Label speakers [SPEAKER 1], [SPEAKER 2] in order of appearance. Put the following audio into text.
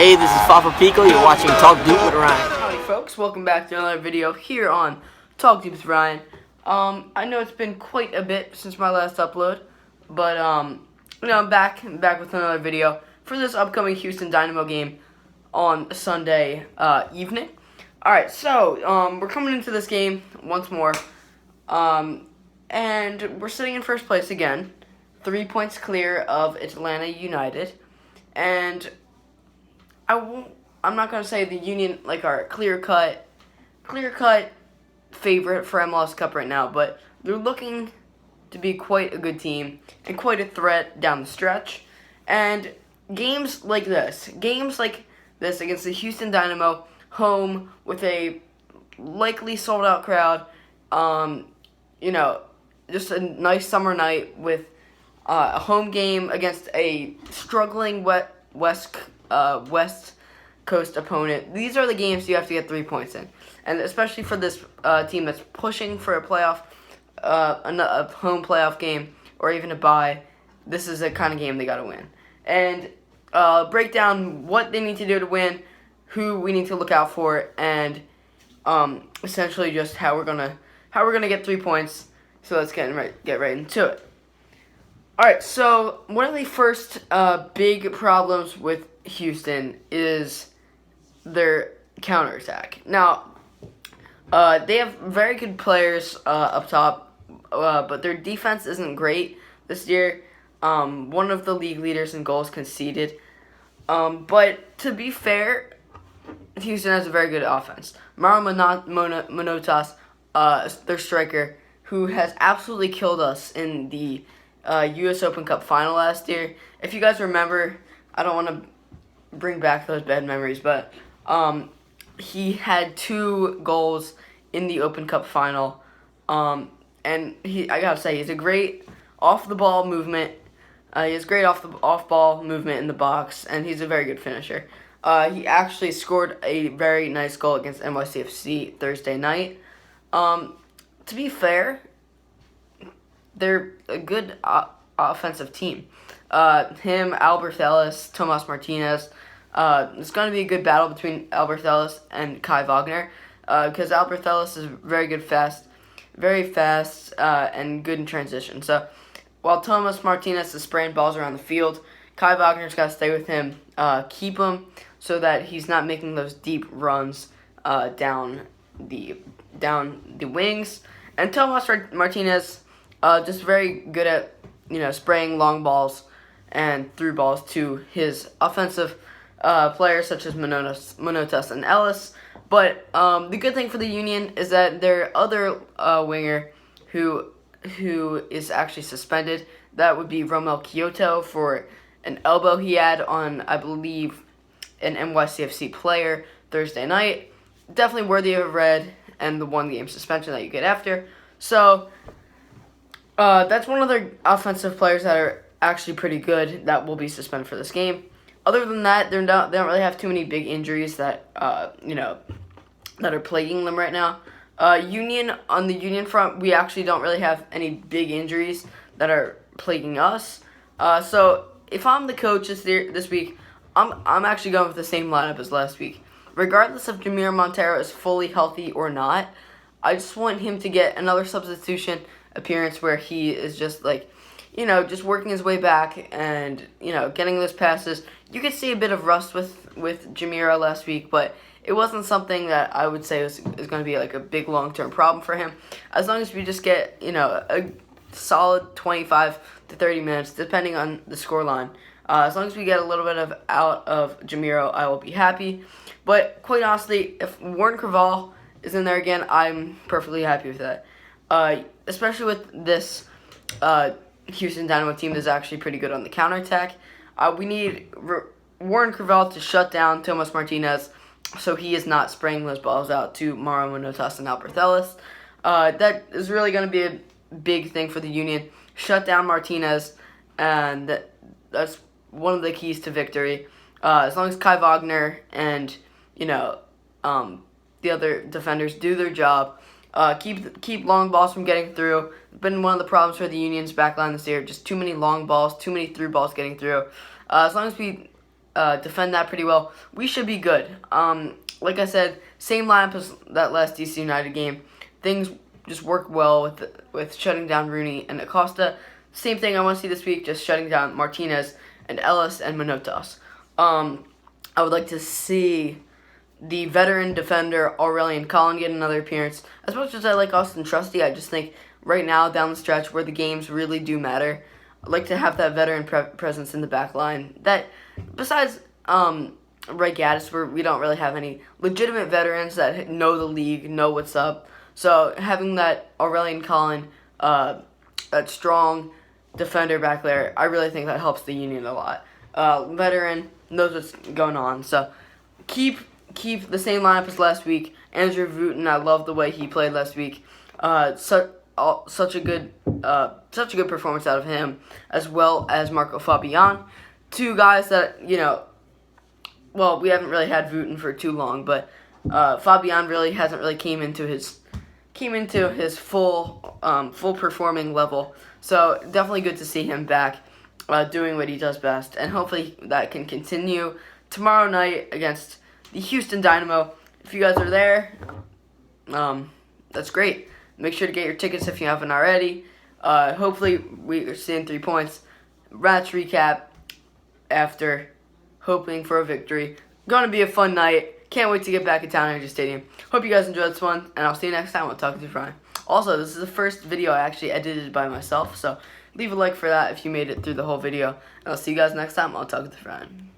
[SPEAKER 1] Hey, this is Fafa Pico. You're watching Talk Doop with Ryan.
[SPEAKER 2] Howdy, folks. Welcome back to another video here on Talk Doop with Ryan. I know it's been quite a bit since my last upload, but I'm back with another video for this upcoming Houston Dynamo game on Sunday evening. All right, so we're coming into this game once more, and we're sitting in first place again, 3 points clear of Atlanta United, and I'm not gonna say the Union like our clear cut favorite for MLS Cup right now, but they're looking to be quite a good team and quite a threat down the stretch. And games like this against the Houston Dynamo, home with a likely sold out crowd, just a nice summer night with a home game against a struggling West Coast opponent. These are the games you have to get 3 points in, and especially for this team that's pushing for a playoff, a home playoff game, or even a bye. This is the kind of game they got to win. And break down what they need to do to win, who we need to look out for, and essentially just how we're gonna get 3 points. So let's get right into it. All right, so one of the first big problems with Houston is their counterattack. Now, they have very good players up top, but their defense isn't great this year. One of the league leaders in goals conceded. But to be fair, Houston has a very good offense. Mauro Manotas, their striker, who has absolutely killed us in the U.S. Open Cup final last year. If you guys remember, I don't want to bring back those bad memories, but he had 2 goals in the Open Cup final, and I gotta say, he's a great off-the-ball movement. He has great off-ball movement in the box, and he's a very good finisher. He actually scored a very nice goal against NYCFC Thursday night. To be fair, they're a good offensive team. Him, Albert Ellis, Tomas Martinez. It's going to be a good battle between Albert Ellis and Kai Wagner, because Albert Ellis is very fast, and good in transition. So while Tomas Martinez is spraying balls around the field, Kai Wagner's got to stay with him, keep him so that he's not making those deep runs down the wings. And Tomas Martinez, just very good at spraying long balls and through balls to his offensive players such as Manotas and Ellis. But the good thing for the Union is that their other winger who is actually suspended, that would be Romel Kyoto for an elbow he had on, I believe, an NYCFC player Thursday night. Definitely worthy of red and the 1-game suspension that you get after. So that's one of their offensive players that are actually pretty good that will be suspended for this game. Other than that, they don't really have too many big injuries that that are plaguing them right now. On the Union front, we actually don't really have any big injuries that are plaguing us. So if I'm the coach this week, I'm actually going with the same lineup as last week. Regardless if Jamir Montero is fully healthy or not, I just want him to get another substitution appearance where he is just just working his way back and getting those passes. You could see a bit of rust with Jamira last week, but it wasn't something that I would say is going to be like a big long-term problem for him. As long as we just get a solid 25 to 30 minutes, depending on the scoreline. As long as we get a little bit out of Jamiro, I will be happy. But quite honestly, if Warren Creavalle is in there again, I'm perfectly happy with that. Especially with this Houston Dynamo team that's actually pretty good on the counterattack. We need Warren Creavalle to shut down Tomas Martinez so he is not spraying those balls out to Mauro Manotas and Albert Ellis. That is really going to be a big thing for the Union. Shut down Martinez, and that's one of the keys to victory. As long as Kai Wagner and the other defenders do their job, keep long balls from getting through. Been one of the problems for the Union's backline this year. Just too many long balls, too many through balls getting through. As long as we defend that pretty well, we should be good. Like I said, same lineup as that last DC United game. Things just work well with shutting down Rooney and Acosta. Same thing I want to see this week, just shutting down Martinez and Ellis and Manotas. I would like to see the veteran defender Aurelian Collin get another appearance. As much as I like Austin Trusty, I just think right now down the stretch where the games really do matter, I'd like to have that veteran presence in the back line. That, besides Ray Gaddis, where we don't really have any legitimate veterans that know the league, know what's up. So having that Aurelian Collin, that strong defender back there, I really think that helps the Union a lot. Veteran, knows what's going on. So keep the same lineup as last week. Andrew Wooten, I love the way he played last week. Such a good performance out of him, as well as Marco Fabian. Two guys that, well, we haven't really had Wooten for too long, but Fabian really hasn't really came into his full performing level. So definitely good to see him back doing what he does best, and hopefully that can continue tomorrow night against the Houston Dynamo. If you guys are there, that's great. Make sure to get your tickets if you haven't already. Hopefully we are seeing 3 points. Rats recap after hoping for a victory. Gonna be a fun night. Can't wait to get back at Talen Energy Stadium. Hope you guys enjoyed this one, and I'll see you next time on Talking to Brian. Also, this is the first video I actually edited by myself, so leave a like for that if you made it through the whole video. And I'll see you guys next time on Talking to Brian.